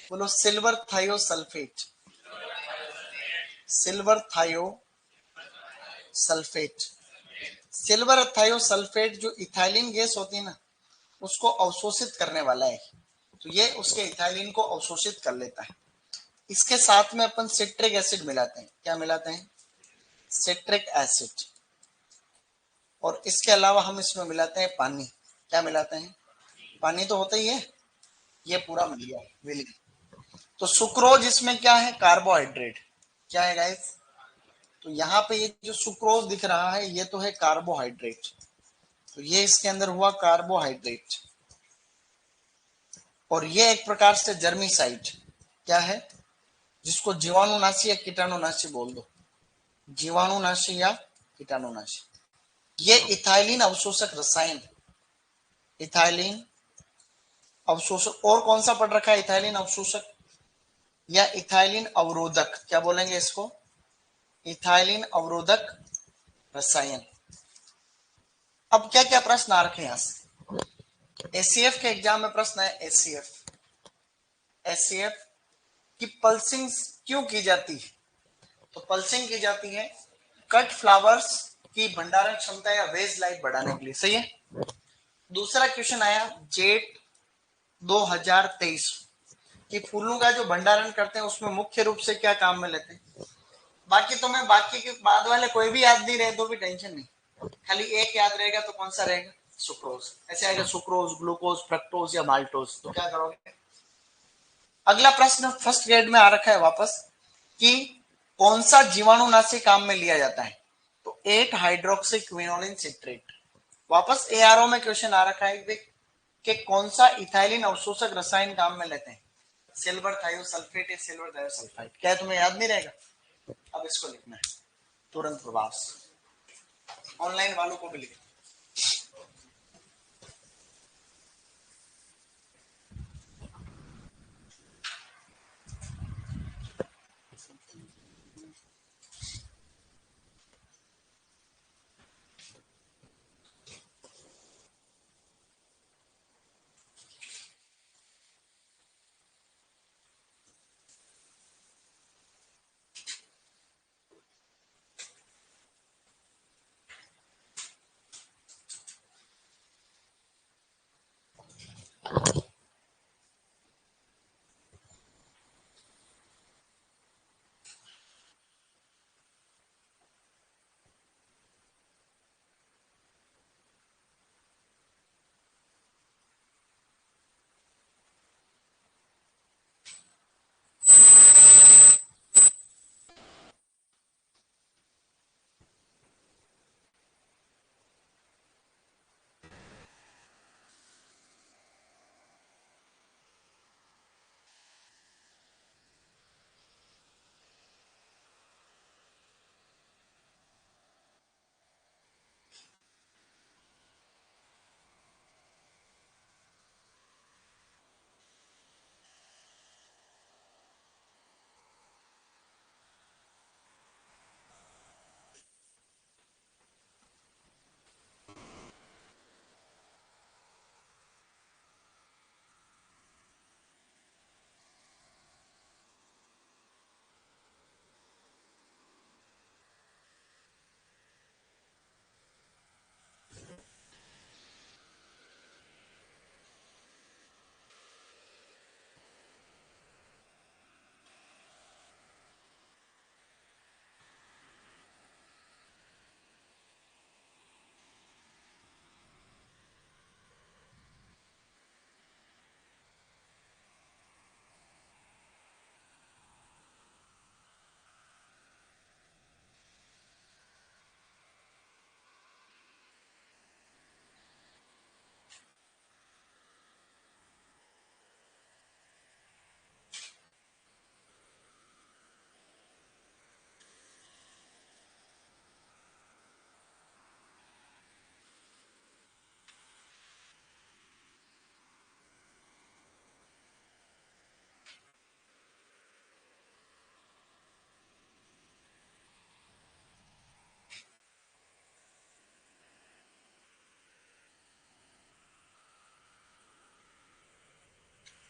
बोलो सिल्वर थायोसल्फेट, सिल्वर थायो सल्फेट। सिल्वर थायोसल्फेट जो इथाइलिन गैस होती है ना, उसको अवशोषित करने वाला है। तो ये उसके इथाइलिन को अवशोषित कर लेता है। इसके साथ में अपन सिट्रिक एसिड मिलाते हैं, क्या मिलाते हैं, सिट्रिक एसिड। और इसके अलावा हम इसमें मिलाते हैं पानी, क्या मिलाते हैं, पानी तो होता ही है, ये पूरा मिल गया विलियन। तो सुक्रोज इसमें क्या है, कार्बोहाइड्रेट, क्या है गाइस, तो यहाँ पे ये जो सुक्रोज दिख रहा है ये तो है कार्बोहाइड्रेट, तो ये इसके अंदर हुआ कार्बोहाइड्रेट। और ये एक प्रकार से जर्मीसाइड, क्या है, जिसको जीवाणुनाशी या कीटाणुनाशी बोल दो, जीवाणुनाशी या कीटाणुनाशी। ये इथाइलिन अवशोषक रसायन, इथाइलिन अवशोषक। और कौन सा पढ़ रखा है, इथाइलिन अवशोषक या इथाइलिन अवरोधक, क्या बोलेंगे इसको, इथाइलिन अवरोधक रसायन। अब क्या क्या प्रश्न आ रखे हैं यहां से, SCF के एग्जाम में प्रश्न है, SCF की पल्सिंग क्यों की जाती है, तो पल्सिंग की जाती है कट फ्लावर्स की भंडारण क्षमता या वेज लाइफ बढ़ाने के लिए, सही है। दूसरा क्वेश्चन आया जेट 2023 कि फूलों का जो भंडारण करते हैं उसमें मुख्य रूप से क्या काम में लेते हैं। बाकी तो मैं बाकी के बाद वाले कोई भी याद नहीं रहे तो भी टेंशन नहीं, खाली एक याद रहेगा, तो कौन सा रहेगा, सुक्रोज। ऐसे आएगा सुक्रोज, ग्लूकोज, फ्रक्टोज या माल्टोज, तो क्या करोगे। अगला प्रश्न फर्स्ट ग्रेड में आ रखा है वापस कि कौन सा जीवाणुनाशी काम में लिया जाता है, तो 8 हाइड्रोक्सी क्विनोलिन सिट्रेट। वापस ARO में क्वेश्चन आ रखा है कि कौन सा इथाइलिन अवशोषक रसायन काम में लेते हैं, सिल्वर थायोसल्फेट या सिल्वर थायोसल्फाइड। क्या है, तुम्हें याद नहीं रहेगा, अब इसको लिखना है तुरंत प्रभाव से, ऑनलाइन वालों को भी लिखना।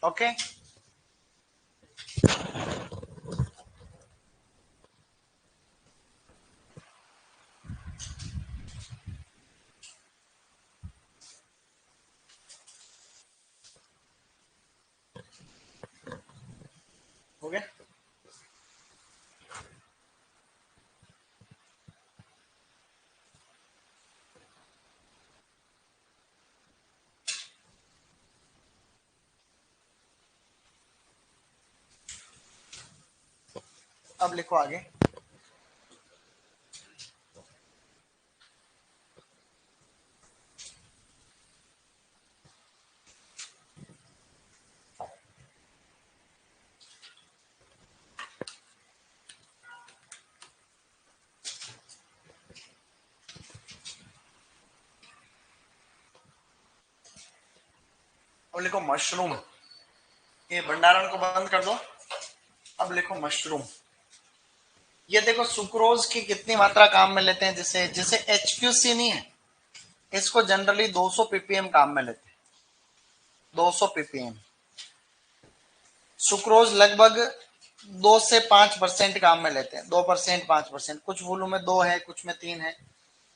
ओके। हो गया। अब लिखो आगे। अब लिखो मशरूम। ये भंडारण को बंद कर दो। अब लिखो मशरूम। ये देखो सुक्रोज की कितनी मात्रा काम में लेते हैं, जिसे जिसे HQC नहीं है, इसको जनरली 200 ppm काम में लेते हैं। 200 ppm। सुक्रोज लगभग 2 से 5% काम में लेते हैं। 2%, 5%। कुछ फूलों में 2 है, कुछ में 3 है।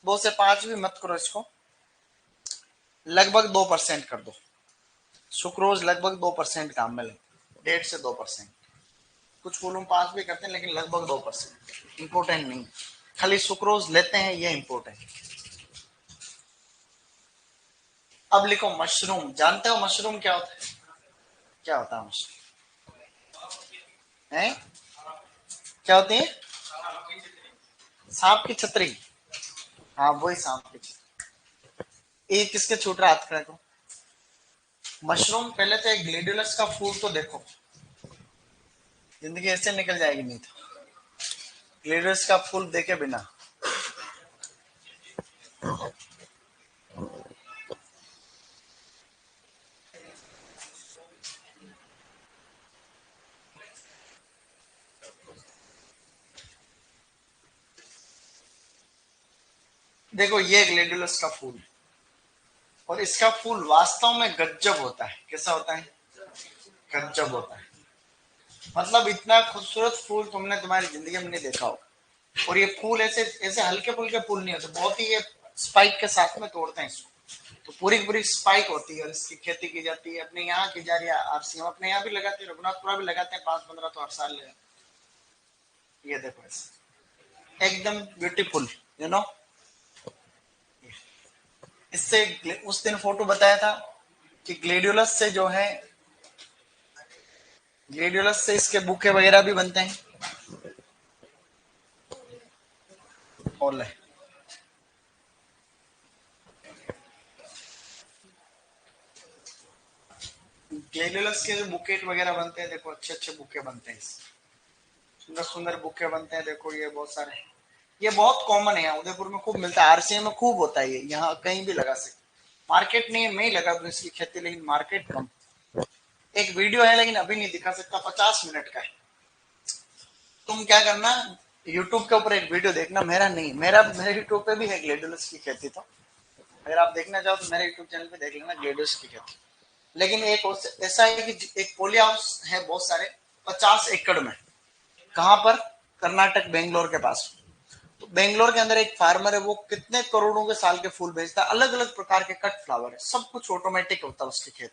2 से 5 भी मत करो इसको, लगभग 2% कर दो। सुक्रोज लगभग 2% काम में लेते हैं, 1.5 से 2%। कुछ फूलों में 5 भी करते हैं, लेकिन लगभग 2%। इंपॉर्टेंट नहीं, खाली सुक्रोज लेते हैं, ये इंपॉर्टेंट। अब लिखो मशरूम। जानते हो मशरूम क्या होता है? क्या होता है मशरूम? है क्या होती है? सांप की छतरी। हाँ, वही सांप की छतरी। ये किसके छूट रहा हाथ को? मशरूम। पहले तो एक ग्लेडुलस का फूल तो देखो, जिंदगी ऐसे निकल जाएगी नहीं तो। ग्लेडुलस का फूल देखे बिना। देखो ये ग्लेडुलस का फूल, और इसका फूल वास्तव में गजब होता है। कैसा होता है? गजब होता है। मतलब इतना खूबसूरत फूल तुमने तुम्हारी जिंदगी में नहीं देखा हो। और ये फूल ऐसे ऐसे हल्के फुल्के फूल नहीं होते, बहुत ही ये स्पाइक के साथ में तोड़ते हैं इसको। तो पूरी की पूरी स्पाइक होती है, और इसकी खेती की जाती है। अपने यहाँ की जा रही है आरसी, हम अपने यहाँ भी लगाते हैं, रघुनाथपुरा भी लगाते हैं, 5-15 तो हर साल लगाते हैं। ये देखो ऐसे एकदम ब्यूटीफुल, यू नो। इससे उस दिन फोटो बताया था कि ग्लेडियोलस से जो है, ग्लेडियोलस से इसके बुके वगैरह भी बनते हैं। और ग्लेडियोलस के जो बुकेट वगैरह बनते हैं, देखो अच्छे अच्छे बुके बनते हैं, सुंदर सुंदर बुके बनते हैं। देखो ये बहुत सारे, ये बहुत कॉमन है, उदयपुर में खूब मिलता है, RCA में खूब होता है ये। यहाँ कहीं भी लगा सकते। मार्केट नहीं है, मैं ही लगा दूं इसकी खेती, लेकिन मार्केट कम। एक वीडियो है, लेकिन अभी नहीं दिखा सकता, 50 मिनट का है। तुम क्या करना, यूट्यूब के ऊपर एक वीडियो देखना, मेरा नहीं, मेरा मेरे यूट्यूब पे भी है ग्लेडुलस की खेती। तो अगर आप देखना चाहो तो मेरे यूट्यूब चैनल पे देख लेना ग्लेडुलस की खेती। लेकिन एक ऐसा है कि एक पोली हाउस है बहुत सारे, 50 एकड़ में। कहाँ पर? कर्नाटक, बेंगलोर के पास। तो बेंगलोर के अंदर एक फार्मर है, वो कितने करोड़ों के साल के फूल बेचता है। अलग अलग प्रकार के कट फ्लावर है, सब कुछ ऑटोमेटिक होता है उसके खेत।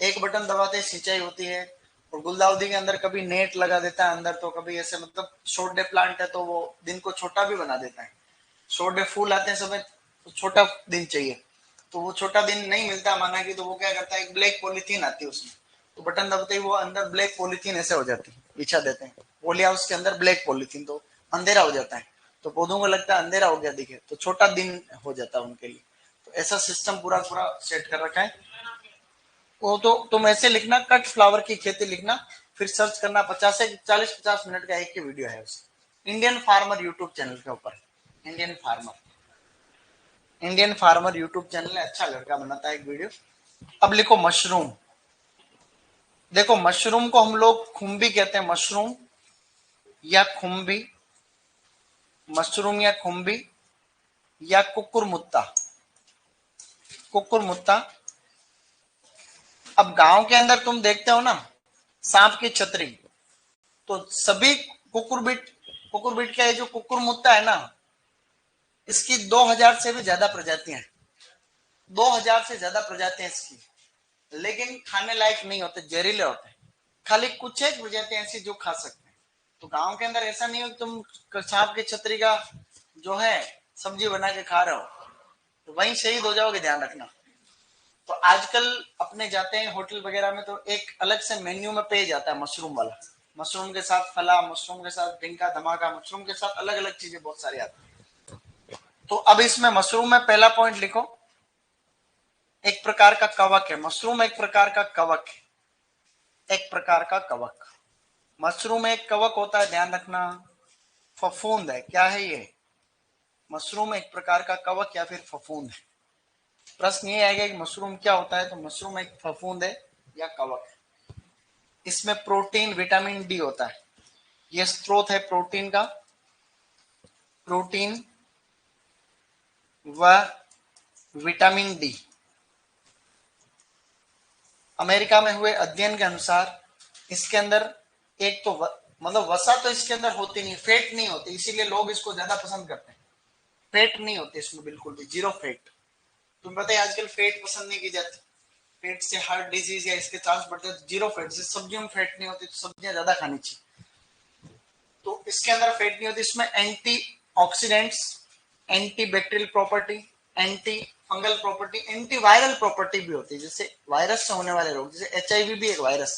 एक बटन दबाते सिंचाई होती है। और गुलदाउदी के अंदर कभी नेट लगा देता है अंदर, तो कभी ऐसे, मतलब शॉर्ट डे प्लांट है तो वो दिन को छोटा भी बना देता है। शॉर्ट डे फूल आते हैं समय, तो छोटा दिन चाहिए, तो वो छोटा दिन नहीं मिलता माना कि, तो वो क्या करता है, एक ब्लैक पॉलिथीन आती है उसमें, तो बटन दबते ही वो अंदर ब्लैक पॉलिथीन ऐसे हो जाती है, बिछा देते हैं पोली हाउस के अंदर ब्लैक पॉलिथीन, तो अंधेरा हो जाता है। तो पौधों को लगता है अंधेरा हो गया दिखे, तो छोटा दिन हो जाता है उनके लिए। तो ऐसा सिस्टम पूरा पूरा सेट कर रखा है। वो तो तुम ऐसे लिखना, कट फ्लावर की खेती लिखना, फिर सर्च करना। 40 से 50 का एक ही वीडियो है उसका, इंडियन फार्मर यूट्यूब चैनल के ऊपर। Indian farmer, Indian farmer YouTube channel है, अच्छा लड़का बनाता है एक वीडियो। अब लिखो मशरूम। देखो मशरूम को हम लोग खुम्बी कहते हैं, मशरूम या खुम्बी, मशरूम या खुम्बी या कुकुरमुत्ता। कुकुरमुत्ता, अब गांव के अंदर तुम देखते हो ना सांप की छतरी, तो सभी कुकुरबिट का ये जो कुकुर मुत्ता है ना, इसकी 2000 से भी ज्यादा प्रजातियां हैं। 2000 से ज्यादा प्रजातियां इसकी, लेकिन खाने लायक नहीं होते, जहरीले होते हैं। खाली कुछ एक प्रजातियां ऐसी जो खा सकते हैं। तो गांव के अंदर ऐसा नहीं हो कि तुम सांप की छतरी का जो है सब्जी बना के खा रहे हो, तो वहीं शहीद हो जाओगे, ध्यान रखना। तो आजकल अपने जाते हैं होटल वगैरह में, तो एक अलग से मेन्यू में पेज आता है मशरूम वाला। मशरूम के साथ फला, मशरूम के साथ डिंका धमाका, मशरूम के साथ अलग अलग चीजें बहुत सारी आती हैं। तो अब इसमें मशरूम में पहला पॉइंट लिखो, एक प्रकार का कवक है मशरूम, एक प्रकार का कवक है, एक प्रकार का कवक। मशरूम एक कवक होता है, ध्यान रखना। फफूंद है, क्या है ये? मशरूम एक प्रकार का कवक या फिर फफूंद है। प्रश्न ये आएगा कि मशरूम क्या होता है, तो मशरूम एक फफूंद है या कवक है। इसमें प्रोटीन विटामिन डी होता है, ये स्रोत है प्रोटीन का। प्रोटीन व विटामिन डी। अमेरिका में हुए अध्ययन के अनुसार इसके अंदर एक तो मतलब वसा तो इसके अंदर होती नहीं, फैट नहीं होती, इसीलिए लोग इसको ज्यादा पसंद करते हैं। फैट नहीं होती इसमें, बिल्कुल भी जीरो फैट। तुम्हें पता है आजकल फैट पसंद नहीं की जाती, फैट से हार्ट डिजीज या इसके चांस बढ़ते हैं। जीरो फैट, जैसे सब्जियों में फैट नहीं होती तो सब्जियां ज्यादा खानी चाहिए। तो इसके अंदर फैट नहीं होती। इसमें anti oxidants, anti bacterial property, anti fungal property, anti viral property भी होती है। जैसे वायरस से होने वाले रोग, जैसे एचआईवी भी एक वायरस,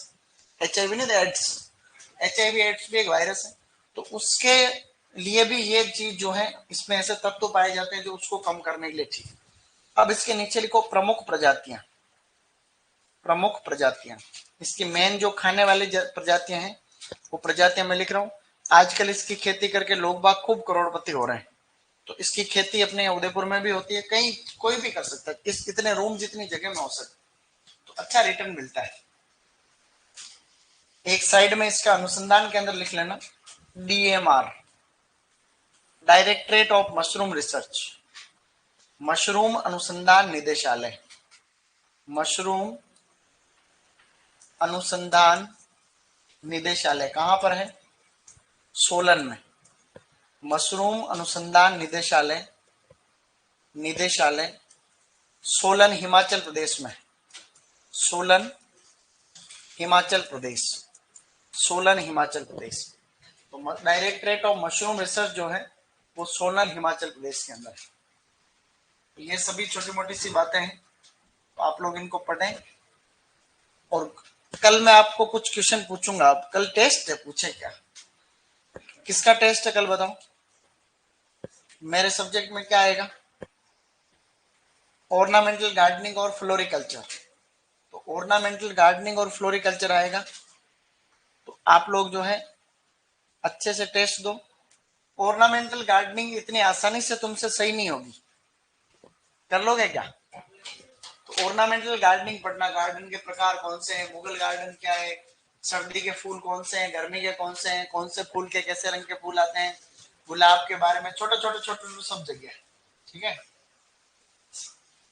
एचआईवी नहीं, एड्स, एचआईवी एड्स भी एक वायरस है। तो उसके लिए भी ये चीज जो है, इसमें ऐसे तत्व पाए जाते हैं जो उसको कम करने के लिए ठीक। अब इसके नीचे लिखो प्रमुख प्रजातियां। प्रमुख प्रजातियां, इसकी मेन जो खाने वाली प्रजातियां हैं वो प्रजातियां मैं लिख रहा हूं। आजकल इसकी खेती करके लोग बाग खूब करोड़पति हो रहे हैं। तो इसकी खेती अपने उदयपुर में भी होती है, कहीं कोई भी कर सकता है, इस इतने रूम जितनी जगह में हो सकता, तो अच्छा रिटर्न मिलता है। एक साइड में इसका अनुसंधान के अंदर लिख लेना, DMR, directorate of mushroom research, mushroom अनुसंधान निदेशालय। मशरूम अनुसंधान निदेशालय कहां पर है? सोलन में। मशरूम अनुसंधान निदेशालय, निदेशालय सोलन हिमाचल प्रदेश में। सोलन हिमाचल प्रदेश, सोलन हिमाचल प्रदेश। तो डायरेक्टरेट ऑफ मशरूम रिसर्च जो है वो सोलन हिमाचल प्रदेश के अंदर है। ये सभी छोटी मोटी सी बातें हैं, तो आप लोग इनको पढ़ें। और कल मैं आपको कुछ क्वेश्चन पूछूंगा। कल टेस्ट है, पूछे क्या? किसका टेस्ट है कल बताओ? मेरे सब्जेक्ट में क्या आएगा? ऑर्नामेंटल गार्डनिंग और फ्लोरिकल्चर। तो ऑर्नामेंटल गार्डनिंग और फ्लोरिकल्चर आएगा। तो आप लोग जो है अच्छे से टेस्ट दो। ऑर्नामेंटल गार्डनिंग इतनी आसानी से तुमसे सही नहीं होगी, कर लोगे क्या? तो ऑर्नामेंटल गार्डनिंग पढ़ना, गार्डन के प्रकार कौन से हैं, मुगल गार्डन क्या है, सर्दी के फूल कौन से हैं, गर्मी के कौन से हैं, कौन से फूल के कैसे रंग के फूल आते हैं, गुलाब के बारे में छोटे छोटे छोटे सब जगह। ठीक है,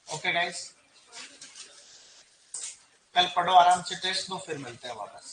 ओके गाइस, कल पढ़ो आराम से, टेस्ट दो, फिर मिलते हैं वापस।